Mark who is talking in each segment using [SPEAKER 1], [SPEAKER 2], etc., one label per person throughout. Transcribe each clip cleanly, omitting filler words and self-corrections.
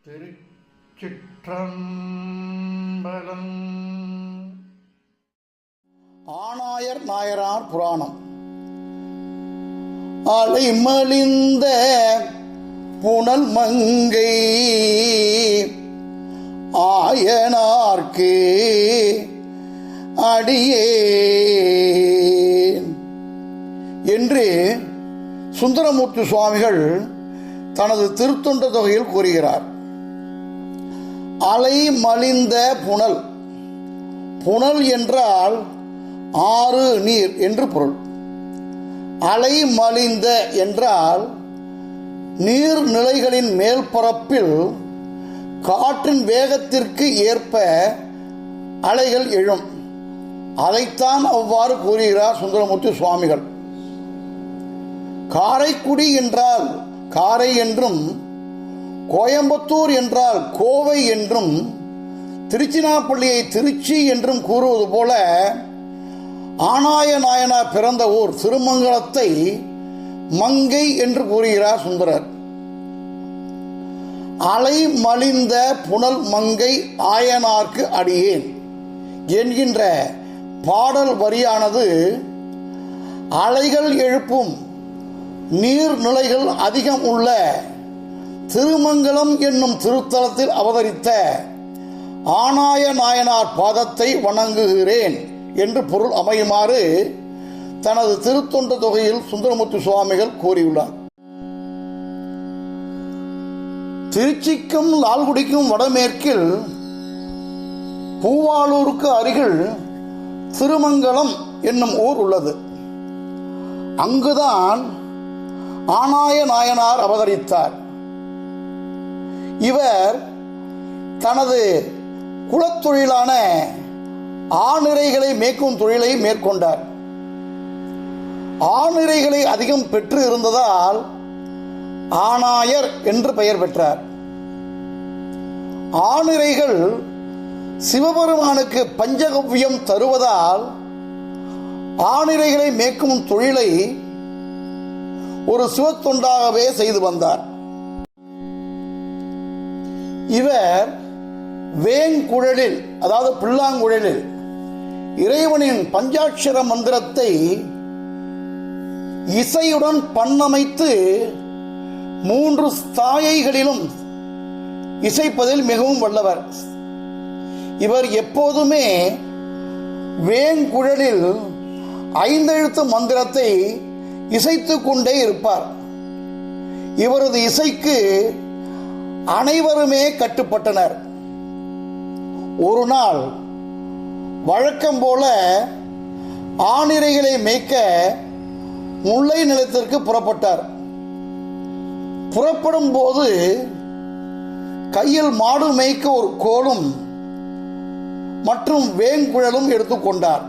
[SPEAKER 1] திருச்சிற்றம்பலம்.
[SPEAKER 2] ஆனாயர் நாயனார் புராணம். அலைமலிந்த புனல் மங்கை ஆயனார்க்கு அடியேன் என்று சுந்தரமூர்த்தி சுவாமிகள் தனது திருத்தொண்ட தொகையில் கூறுகிறார். அலை மலிந்த புனல். புனல் என்றால் ஆறு நீர் என்று பொருள். அலை மலிந்த என்றால் நீர்நிலைகளின் மேல்பரப்பில் காற்றின் வேகத்திற்கு ஏற்ப அலைகள் எழும். அதைத்தான் அவ்வாறு கூறுகிறார் சுந்தரமூர்த்தி சுவாமிகள். காரைக்குடி என்றால் காரை என்றும், கோயம்புத்தூர் என்றால் கோவை என்றும், திருச்சினாப்பள்ளியை திருச்சி என்றும் கூறுவது போல ஆனாய நாயனார் பிறந்த ஊர் திருமங்கலத்தை மங்கை என்று கூறுகிறார் சுந்தரர். அலை மலிந்த புனல் மங்கை ஆயனார்க்கு அடியேன் என்கின்ற பாடல் வரியானது அலைகள் எழுப்பும் நீர்நிலைகள் அதிகம் உள்ள திருமங்கலம் என்னும் திருத்தலத்தில் அவதரித்த ஆனாய நாயனார் பாதத்தை வணங்குகிறேன் என்று பொருள் அமையுமாறு தனது திருத்தொண்ட தொகையில் சுந்தரமூர்த்தி சுவாமிகள் கூறியுள்ளார். திருச்சிக்கும் லால்குடிக்கும் வடமேற்கில் பூவாலூருக்கு அருகில் திருமங்கலம் என்னும் ஊர் உள்ளது. அங்குதான் ஆனாய நாயனார் அவதரித்தார். இவர் தனது குலத்தொழிலான ஆணிரைகளை மேய்க்கும் தொழிலை மேற்கொண்டார். ஆணிரைகளை அதிகம் பெற்று இருந்ததால் ஆனாயர் என்று பெயர் பெற்றார். ஆணிரைகள் சிவபெருமானுக்கு பஞ்சகவ்யம் தருவதால் ஆணிரைகளை மேய்க்கும் தொழிலை ஒரு சிவத்தொண்டாகவே செய்து வந்தார். இவர் வேங்குழலில், அதாவது புல்லாங்குழலில் இறைவனின் பஞ்சாட்சர மந்திரத்தை இசையுடன் பண்ணமைத்து 3 ஸ்தாயைகளிலும் இசைப்பதில் மிகவும் வல்லவர். இவர் எப்போதுமே வேங்குழலில் 5 எழுத்து மந்திரத்தை இசைத்துக் கொண்டே இருப்பார். இவரது இசைக்கு அனைவருமே கட்டுப்பட்டனர். ஒரு நாள் வழக்கம் போல ஆணிரைகளை மேய்க்க முல்லை நிலத்திற்கு புறப்பட்டார். புறப்படும் போது கையில் மாடு மேய்க்க ஒரு கோலும் மற்றும் வேங்குழலும் எடுத்துக்கொண்டார்.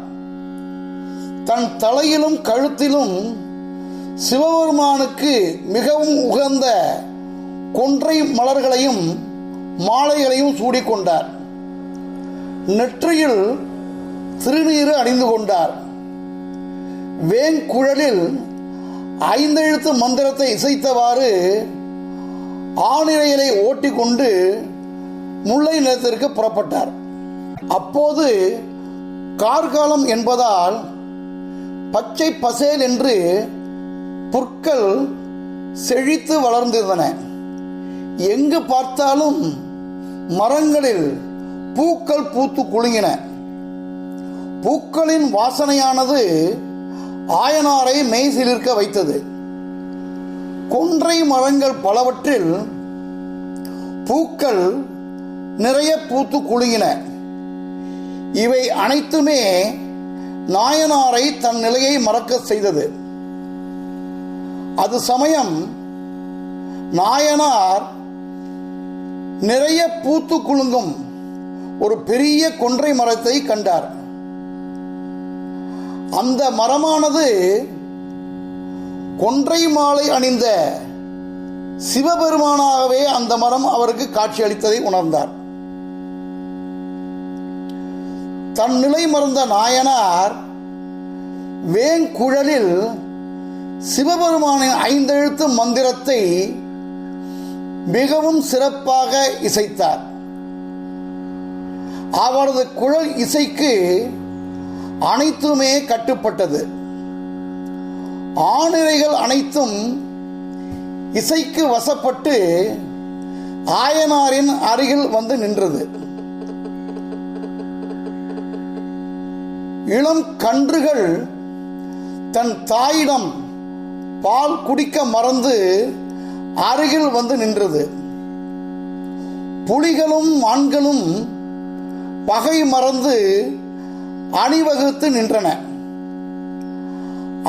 [SPEAKER 2] தன் தலையிலும் கழுத்திலும் சிவபெருமானுக்கு மிகவும் உகந்த கொன்றை மலர்களையும் மாலைகளையும் சூடிக்கொண்டார். நெற்றியில் திருநீறு அணிந்து கொண்டார். வேங்குழலில் 5 எழுத்து மந்திரத்தை இசைத்தவாறு ஆணிரைகளை ஓட்டிக்கொண்டு முல்லை நிலத்திற்கு புறப்பட்டார். அப்போது கார்காலம் என்பதால் பச்சை பசேல் என்று புற்கள் செழித்து வளர்ந்திருந்தன. எங்கு பார்த்தாலும் மரங்களில் பூக்கள் பூத்து குலுங்கின. பூக்களின் வாசனையானது ஆயனாரை மெய்சிலிர்க்க வைத்தது. கொன்றை மரங்கள் பலவற்றில் பூக்கள் நிறைய பூத்து குலுங்கின. இவை அனைத்துமே நாயனாரை தன் நிலையை மறக்க செய்தது. அது சமயம் நாயனார் நிறைய பூத்து குலுங்கும் ஒரு பெரிய கொன்றை மரத்தை கண்டார். அந்த மரமானது கொன்றை மாலை அணிந்த சிவபெருமானாகவே அந்த மரம் அவருக்கு காட்சி அளித்ததை உணர்ந்தார். தன் நிலை மறந்த நாயனார் வேங்குழலில் சிவபெருமானின் 5 எழுத்து மந்திரத்தை மிகவும் சிறப்பாக இசைத்தார். அவரது குழல் இசைக்கு அனைத்துமே கட்டுப்பட்டது. ஆணிரைகள் அனைத்தும் இசைக்கு வசப்பட்டு ஆயனாரின் அருகில் வந்து நின்றது. இளம் கன்றுகள் தன் தாயிடம் பால் குடிக்க மறந்து அருகில் வந்து நின்றது. புலிகளும் மான்களும் பகை மறந்து அணிவகுத்து நின்றன.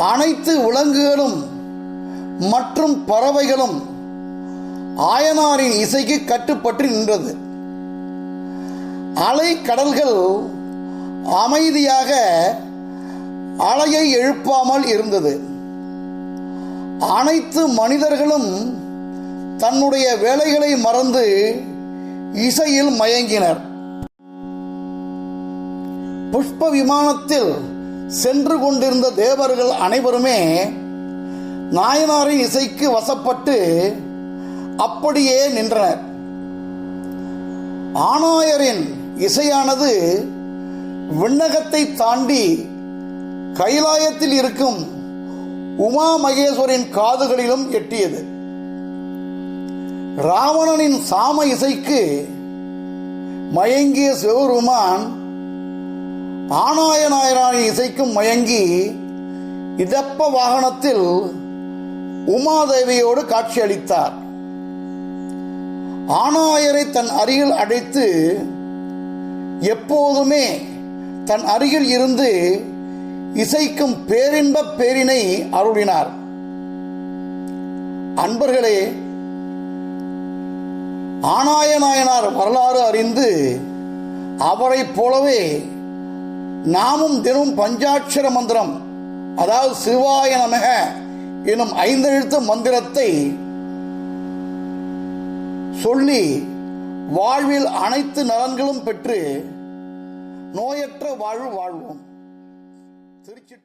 [SPEAKER 2] அனைத்து விலங்குகளும் மற்றும் பறவைகளும் ஆயனாரின் இசைக்கு கட்டுப்பட்டு நின்றது. அலை கடல்கள் அமைதியாக அலையை எழுப்பாமல் இருந்தது. அனைத்து மனிதர்களும் தன்னுடைய வேலைகளை மறந்து இசையில் மயங்கினர். புஷ்ப விமானத்தில் சென்று கொண்டிருந்த தேவர்கள் அனைவருமே நாயனாரின் இசைக்கு வசப்பட்டு அப்படியே நின்றனர். ஆனாயரின் இசையானது விண்ணகத்தை தாண்டி கைலாயத்தில் இருக்கும் உமா மகேஸ்வரின் காதுகளிலும் எட்டியது. ராவணனின் சாம இசைக்கு மயங்கிய சிவபெருமான் ஆனாய நாயனாரின் இசைக்கும் மயங்கி இதப்ப வாகனத்தில் உமாதேவியோடு காட்சியளித்தார். ஆனாயரை தன் அருகில் அழைத்து எப்போதுமே தன் அருகில் இருந்து இசைக்கும் பேரின்ப பேரினை அருளினார். அன்பர்களே, ஆனாய நாயனார் வரலாறு அறிந்து அவரைப் போலவே நாமும் தினமும் பஞ்சாட்சர மந்திரம், அதாவது சிவாய நமக எனும் 5 எழுத்து மந்திரத்தை சொல்லி வாழ்வில் அனைத்து நலன்களும் பெற்று நோயற்ற வாழ்வு வாழ்வோம். திருச்சி